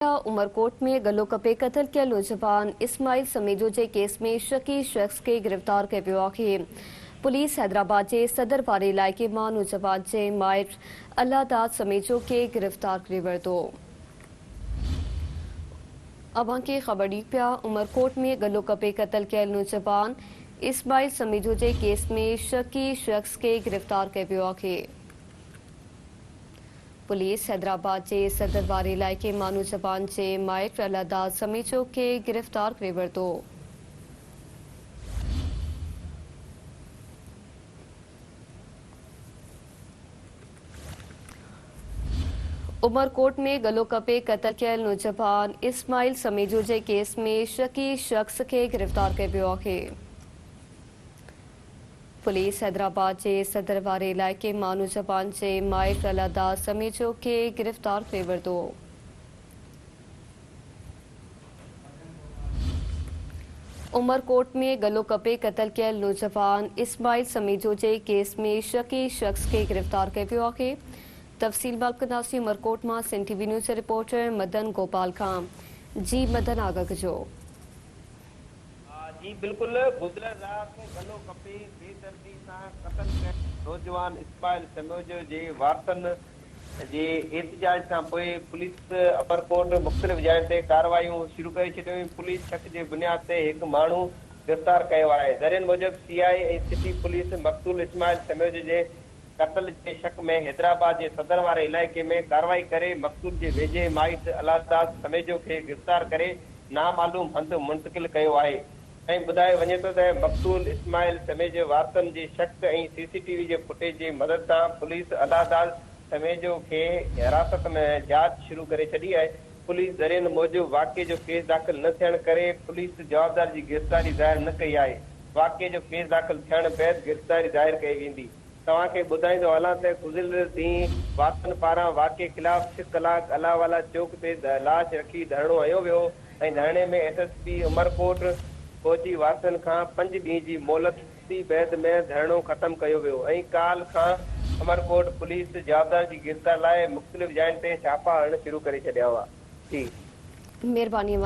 उमरकोट में गलो कपे कत्ल कयल नौजवान इस्माइल समेजो के केस में शकी शख्स के गिरफ्तार कयो वियो आहे। पुलिस हैदराबाद के सदर वारे इलाइक़े में नौजवान के माइट अल्लाहदाद समेजो के गिरफ्तार करे वरितो। अवां खे ख़बर डी पिया उमरकोट में गलो कपे कत्ल कयल नौजवान इस्माइल समेजो के केस में शकी शख्स के गिरफ्तार कयो वियो आहे। पुलिस हैदराबाद के सदर वारे इलाइक़े में नौजवान के माइट अल्लाहदाद समेजो के गिरफ्तार करे वरितो। उमरकोट में गलो कपे कत्ल कयल नौजवान इस्माइल समेजो के केस में शकी शख्स के गिरफ्तार कयो वियो आहे। पुलिस हैदराबाद के सदर वारे इलाइक़े में नौजवान के माइट अल्लाहदाद समेजो के गिरफ्तार करे वरितो। उमरकोट में गलो कपे कत्ल कयल नौजवान इस्माइल समेजो के केस में शकी शख्स के गिरफ्तार कयो वियो आहे। तफ़सील बाबकंदासी उमरकोट में Sindh TV news reporter Madan Gopal Khan. जी मदन आगा कजो। जी बिल्कुल गुज़िरियल रात गलो कपे बेदर्दी सां क़त्ल कयल नौजवान इस्माइल समेजो जे वारसनि जे एहतिजाज सां पोइ पुलिस अमरकोट मुख़्तलिफ़ जॻहियुनि ते कार्रवाइयूं शुरू करे छॾियूं। पुलिस शक जे बुनियाद ते हिकु माण्हू गिरफ़्तार कयो आहे। ज़रियनि मूजिब सीआई ऐं सिटी पुलिस मक़तूल इस्माइल समेजो जे क़त्ल जे शक में हैदराबाद के सदर वारे इलाइक़े में कार्रवाई करे मक़तूल के वेझे माइट अल्लाहदाद समेजो के गिरफ़्तार करे नामालूम हंध मुंतकिल कयो आहे। ऐं ॿुधायो वञे थो त मक़तूल इस्माइल समेजो वारसनि जे शक ऐं सीसीटीवी जे फुटेज जी मदद सां पुलिस अल्लाहदाद समेजो के हिरासत में जांच शुरू करे छॾी आहे। पुलिस ज़रियनि मूजिब वाक़े जो केस दाख़िल न थियण करे पुलिस जवाबदार जी गिरफ़्तारी ज़ाहिर न कई आहे। वाक़े जो केस दाख़िल थियण बैदि गिरफ़्तारी ज़ाहिर कई वेंदी। तव्हांखे ॿुधाईंदो हलां त गुज़िरियल ॾींहुं वारसनि पारां वाक़े ख़िलाफ़ 6 कलाक अलावाला चौक ते लाश रखी धरणो हयो वियो ऐं धरणे में एसएसपी उमरकोट फौजी वारसनि खां 5 ॾींहं जी मोहलत बैदि में धरणो ख़त्म कयो वियो ऐं काल खां उमरकोट पुलिस जवाबदार जी गिरफ़्तार लाइ मुख़्तलिफ़ जॻहियुनि ते छापा हणणु शुरू करे छॾिया हुआ। जी मेहरबानी।